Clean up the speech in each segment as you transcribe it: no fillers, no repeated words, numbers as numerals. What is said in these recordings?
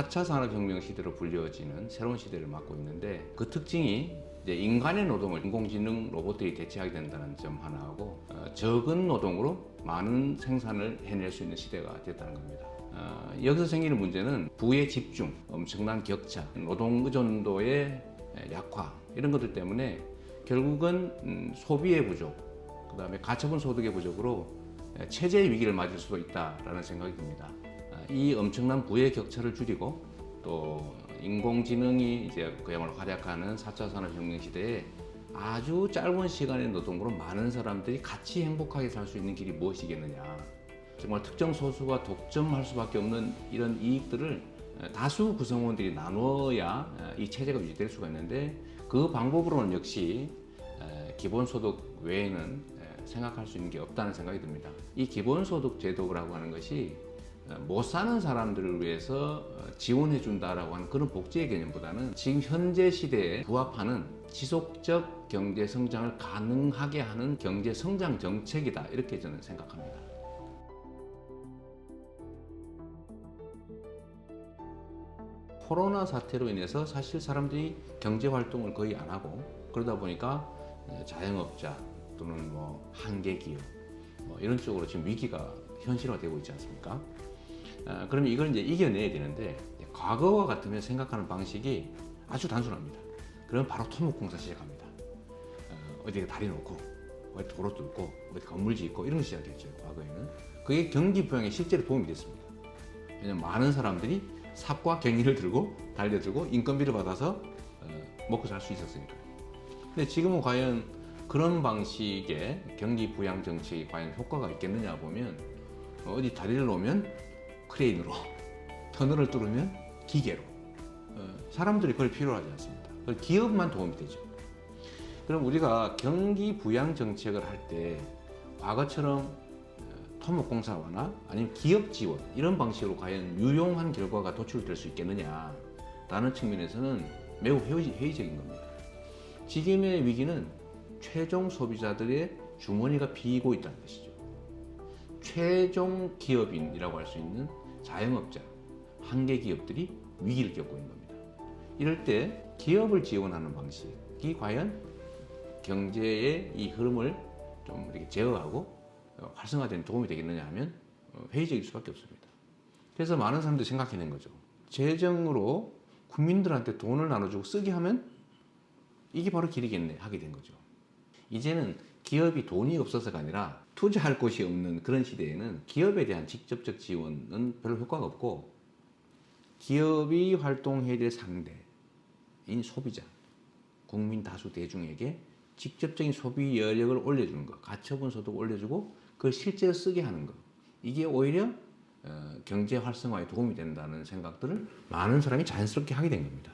4차 산업혁명 시대로 불려지는 새로운 시대를 맞고 있는데 그 특징이 이제 인간의 노동을 인공지능 로봇들이 대체하게 된다는 점 하나하고 적은 노동으로 많은 생산을 해낼 수 있는 시대가 됐다는 겁니다. 여기서 생기는 문제는 부의 집중, 엄청난 격차, 노동 의존도의 약화 이런 것들 때문에 결국은 소비의 부족, 그 다음에 가처분 소득의 부족으로 체제의 위기를 맞을 수도 있다라는 생각이 듭니다. 이 엄청난 부의 격차를 줄이고 또 인공지능이 이제 그야말로 활약하는 4차 산업혁명 시대에 아주 짧은 시간의 노동으로 많은 사람들이 같이 행복하게 살 수 있는 길이 무엇이겠느냐. 정말 특정 소수가 독점할 수밖에 없는 이런 이익들을 다수 구성원들이 나누어야 이 체제가 유지될 수가 있는데 그 방법으로는 역시 기본소득 외에는 생각할 수 있는 게 없다는 생각이 듭니다. 이 기본소득 제도라고 하는 것이 못 사는 사람들을 위해서 지원해 준다라고 하는 그런 복지의 개념보다는 지금 현재 시대에 부합하는 지속적 경제 성장을 가능하게 하는 경제 성장 정책이다 이렇게 저는 생각합니다. 코로나 사태로 인해서 사실 사람들이 경제 활동을 거의 안 하고 그러다 보니까 자영업자 또는 뭐 한계 기업 이런 쪽으로 지금 위기가 현실화되고 있지 않습니까? 그러면 이걸 이제 이겨내야 되는데 과거와 같으면 생각하는 방식이 아주 단순합니다. 그러면 바로 토목공사 시작합니다. 어디에 다리 놓고 어디 도로 뚫고 어디 건물 짓고 이런 거 시작했죠. 과거에는 그게 경기 부양에 실제로 도움이 됐습니다. 왜냐하면 많은 사람들이 삽과 갱이를 들고 달려들고 인건비를 받아서 먹고 살 수 있었으니까. 근데 지금은 과연 그런 방식의 경기 부양 정책이 과연 효과가 있겠느냐 보면 어디 다리를 놓으면 크레인으로, 터널을 뚫으면 기계로. 사람들이 그걸 필요로 하지 않습니다. 기업만 도움이 되죠. 그럼 우리가 경기 부양 정책을 할 때 과거처럼 토목공사나 아니면 기업 지원 이런 방식으로 과연 유용한 결과가 도출될 수 있겠느냐라는 측면에서는 매우 회의적인 겁니다. 지금의 위기는 최종 소비자들의 주머니가 비고 있다는 것이죠. 최종 기업인이라고 할 수 있는 자영업자, 한계 기업들이 위기를 겪고 있는 겁니다. 이럴 때 기업을 지원하는 방식이 과연 경제의 이 흐름을 좀 이렇게 제어하고 활성화되는 도움이 되겠느냐 하면 회의적일 수밖에 없습니다. 그래서 많은 사람들이 생각해낸 거죠. 재정으로 국민들한테 돈을 나눠주고 쓰게 하면 이게 바로 길이겠네 하게 된 거죠. 이제는 기업이 돈이 없어서가 아니라 투자할 곳이 없는 그런 시대에는 기업에 대한 직접적 지원은 별로 효과가 없고 기업이 활동해야 될 상대인 소비자, 국민 다수 대중에게 직접적인 소비 여력을 올려주는 것, 가처분 소득을 올려주고 그걸 실제로 쓰게 하는 것, 이게 오히려 경제 활성화에 도움이 된다는 생각들을 많은 사람이 자연스럽게 하게 된 겁니다.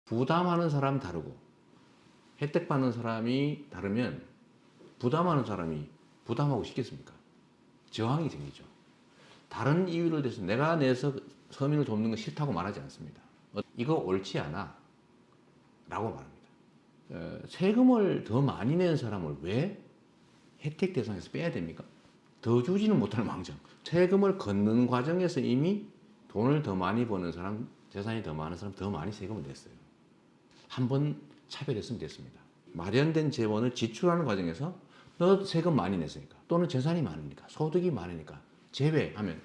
부담하는 사람 다르고 혜택 받는 사람이 다르면 부담하는 사람이 부담하고 싶겠습니까? 저항이 생기죠. 다른 이유를 대서 내가 내서 서민을 돕는 건 싫다고 말하지 않습니다. 이거 옳지 않아 라고 말합니다. 세금을 더 많이 내는 사람을 왜 혜택 대상에서 빼야 됩니까? 더 주지는 못하는 망정. 세금을 걷는 과정에서 이미 돈을 더 많이 버는 사람, 재산이 더 많은 사람 더 많이 세금을 냈어요. 한 번 차별했으면 됐습니다. 마련된 재원을 지출하는 과정에서 너 세금 많이 냈으니까 또는 재산이 많으니까 소득이 많으니까 제외하면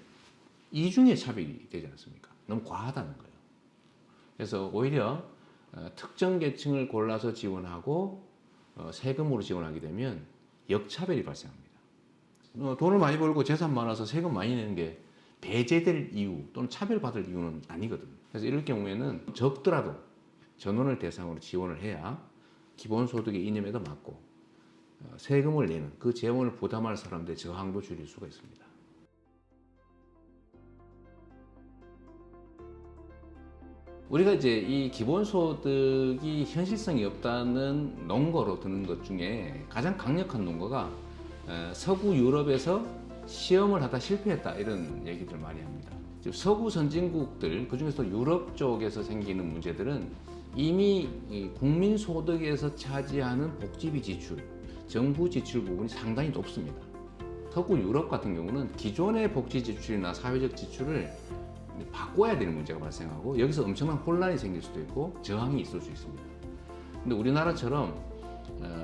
이중의 차별이 되지 않습니까? 너무 과하다는 거예요. 그래서 오히려 특정 계층을 골라서 지원하고 세금으로 지원하게 되면 역차별이 발생합니다. 돈을 많이 벌고 재산 많아서 세금 많이 내는 게 배제될 이유 또는 차별받을 이유는 아니거든요. 그래서 이럴 경우에는 적더라도 전원을 대상으로 지원을 해야 기본소득의 이념에도 맞고 세금을 내는 그 재원을 부담할 사람들의 저항도 줄일 수가 있습니다. 우리가 이제 이 기본소득이 현실성이 없다는 논거로 드는 것 중에 가장 강력한 논거가 서구 유럽에서 시험을 하다 실패했다 이런 얘기들을 많이 합니다. 서구 선진국들 그중에서 유럽 쪽에서 생기는 문제들은 이미 국민 소득에서 차지하는 복지비 지출, 정부 지출 부분이 상당히 높습니다. 서구 유럽 같은 경우는 기존의 복지 지출이나 사회적 지출을 바꿔야 되는 문제가 발생하고 여기서 엄청난 혼란이 생길 수도 있고 저항이 있을 수 있습니다. 근데 우리나라처럼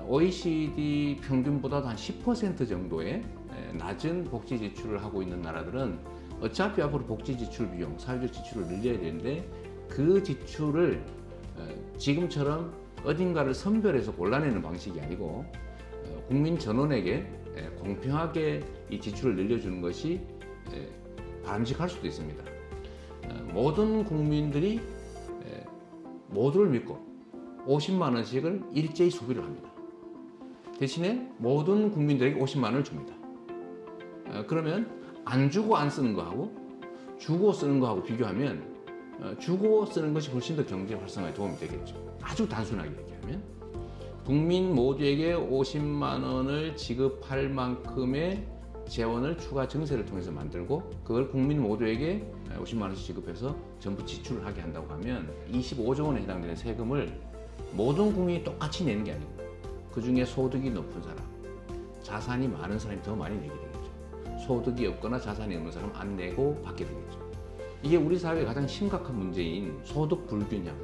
OECD 평균보다도 한 10% 정도의 낮은 복지 지출을 하고 있는 나라들은 어차피 앞으로 복지 지출 비용, 사회적 지출을 늘려야 되는데 그 지출을 지금처럼 어딘가를 선별해서 골라내는 방식이 아니고 국민 전원에게 공평하게 이 지출을 늘려주는 것이 바람직할 수도 있습니다. 모든 국민들이 모두를 믿고 50만 원씩을 일제히 소비를 합니다. 대신에 모든 국민들에게 50만 원을 줍니다. 그러면 안 주고 안 쓰는 거하고 주고 쓰는 거하고 비교하면 주고 쓰는 것이 훨씬 더 경제 활성화에 도움이 되겠죠. 아주 단순하게 얘기하면 국민 모두에게 50만 원을 지급할 만큼의 재원을 추가 증세를 통해서 만들고 그걸 국민 모두에게 50만 원씩 지급해서 전부 지출을 하게 한다고 하면 25조 원에 해당되는 세금을 모든 국민이 똑같이 내는 게 아니고 그 중에 소득이 높은 사람, 자산이 많은 사람이 더 많이 내게 되겠죠. 소득이 없거나 자산이 없는 사람은 안 내고 받게 되겠죠. 이게 우리 사회의 가장 심각한 문제인 소득 불균형,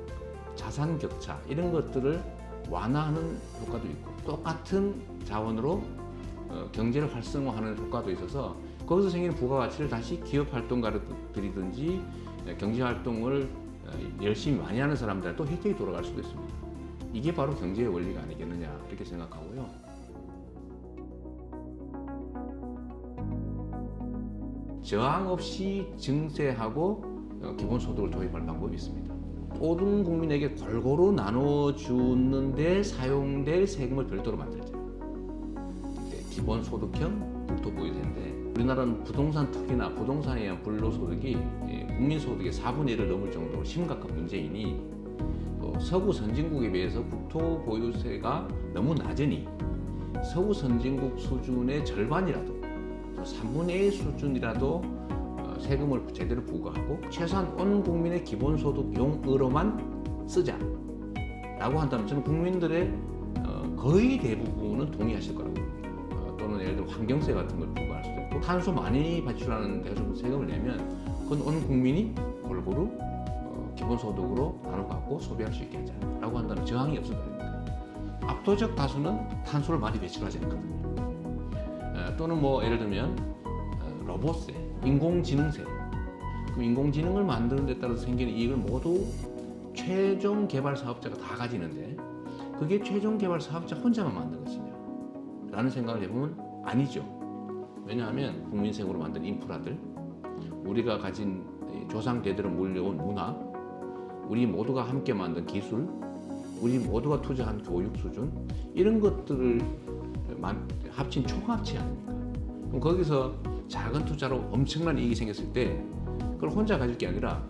자산 격차 이런 것들을 완화하는 효과도 있고 똑같은 자원으로 경제를 활성화하는 효과도 있어서 거기서 생기는 부가가치를 다시 기업 활동가들이든지 경제 활동을 열심히 많이 하는 사람들한테 또 혜택이 돌아갈 수도 있습니다. 이게 바로 경제의 원리가 아니겠느냐 이렇게 생각하고요. 저항 없이 증세하고 기본소득을 도입할 방법이 있습니다. 모든 국민에게 골고루 나눠주는데 사용될 세금을 별도로 만들죠. 기본소득형 국토보유세인데 우리나라는 부동산 투기나 부동산에 의한 불로소득이 국민소득의 4분의 1을 넘을 정도로 심각한 문제이니 또 서구 선진국에 비해서 국토보유세가 너무 낮으니 서구 선진국 수준의 절반이라도 3분의 1 수준이라도 세금을 제대로 부과하고 최소한 온 국민의 기본소득용으로만 쓰자라고 한다면 저는 국민들의 거의 대부분은 동의하실 거라고 봅니다. 또는 예를 들어 환경세 같은 걸 부과할 수도 있고 탄소 많이 발출하는 데서 좀 세금을 내면 그건 온 국민이 골고루 기본소득으로 나눠 갖고 소비할 수 있게 하자라고 한다면 저항이 없을 겁니다. 압도적 다수는 탄소를 많이 배출하지 않거든요. 또는 뭐 예를 들면 로봇세, 인공지능세. 그럼 인공지능을 만드는 데 따라서 생기는 이익을 모두 최종 개발 사업자가 다 가지는데 그게 최종 개발 사업자 혼자만 만든 것이냐 라는 생각을 해보면 아니죠. 왜냐하면 국민세금으로 만든 인프라들, 우리가 가진 조상대대로 물려온 문화, 우리 모두가 함께 만든 기술, 우리 모두가 투자한 교육 수준 이런 것들을 합친 총합치 아닙니까? 그럼 거기서 작은 투자로 엄청난 이익이 생겼을 때 그걸 혼자 가질 게 아니라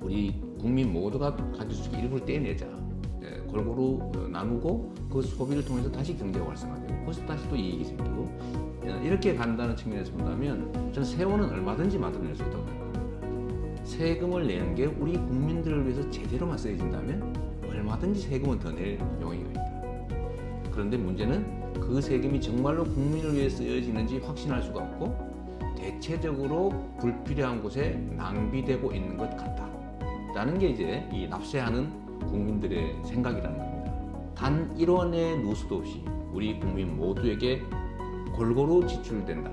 우리 국민 모두가 가질 수 있게 일부를 떼내자. 골고루 나누고 그 소비를 통해서 다시 경제가 활성화되고 거기서 다시 또 이익이 생기고 이렇게 간다는 측면에서 본다면 저는 세원은 얼마든지 만들어낼 수 있다고 생각합니다. 세금을 내는 게 우리 국민들을 위해서 제대로만 쓰여진다면 얼마든지 세금은 더 낼 용의가 있다. 그런데 문제는 그 세금이 정말로 국민을 위해 쓰여지는지 확신할 수가 없고 대체적으로 불필요한 곳에 낭비되고 있는 것 같다라는 게 이제 이 납세하는 국민들의 생각이라는 겁니다. 단 1원의 누수도 없이 우리 국민 모두에게 골고루 지출된다.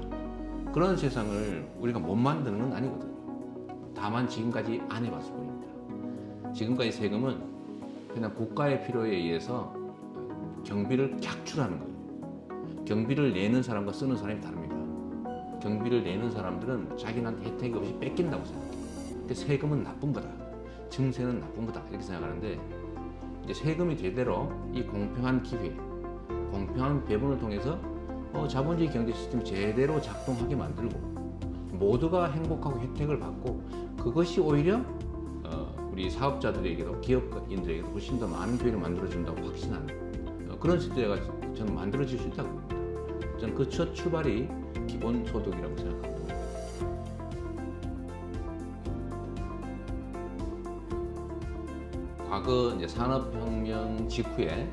그런 세상을 우리가 못 만드는 건 아니거든요. 다만 지금까지 안 해봤을 뿐입니다. 지금까지 세금은 그냥 국가의 필요에 의해서 경비를 객출하는 거예요. 경비를 내는 사람과 쓰는 사람이 다릅니다. 경비를 내는 사람들은 자기한테 혜택이 없이 뺏긴다고 생각해요. 근데 세금은 나쁜 거다. 증세는 나쁜 거다. 이렇게 생각하는데 이제 세금이 제대로 이 공평한 기회, 공평한 배분을 통해서 자본주의 경제 시스템이 제대로 작동하게 만들고 모두가 행복하고 혜택을 받고 그것이 오히려 우리 사업자들에게도 기업인들에게도 훨씬 더 많은 기회를 만들어준다고 확신하는 그런 시대가 저는 만들어질 수 있다고 봅니다. 저는 그 첫 출발이 기본소득이라고 생각합니다. 과거 이제 산업혁명 직후에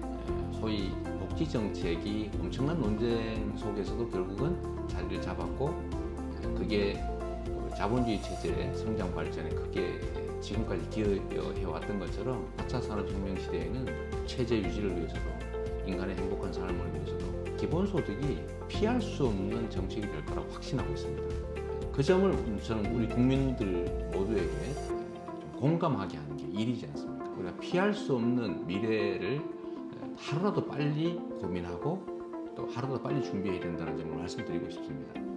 소위 복지 정책이 엄청난 논쟁 속에서도 결국은 자리를 잡았고 그게 자본주의 체제의 성장 발전에 크게 지금까지 기여해 왔던 것처럼 4차 산업혁명 시대에는 체제 유지를 위해서도 인간의 행복한 삶을 위해서도 기본소득이 피할 수 없는 정책이 될 거라고 확신하고 있습니다. 그 점을 저는 우리 국민들 모두에게 좀 공감하게 하는 게 일이지 않습니까? 우리가 피할 수 없는 미래를 하루라도 빨리 고민하고 또 하루라도 빨리 준비해야 된다는 점을 말씀드리고 싶습니다.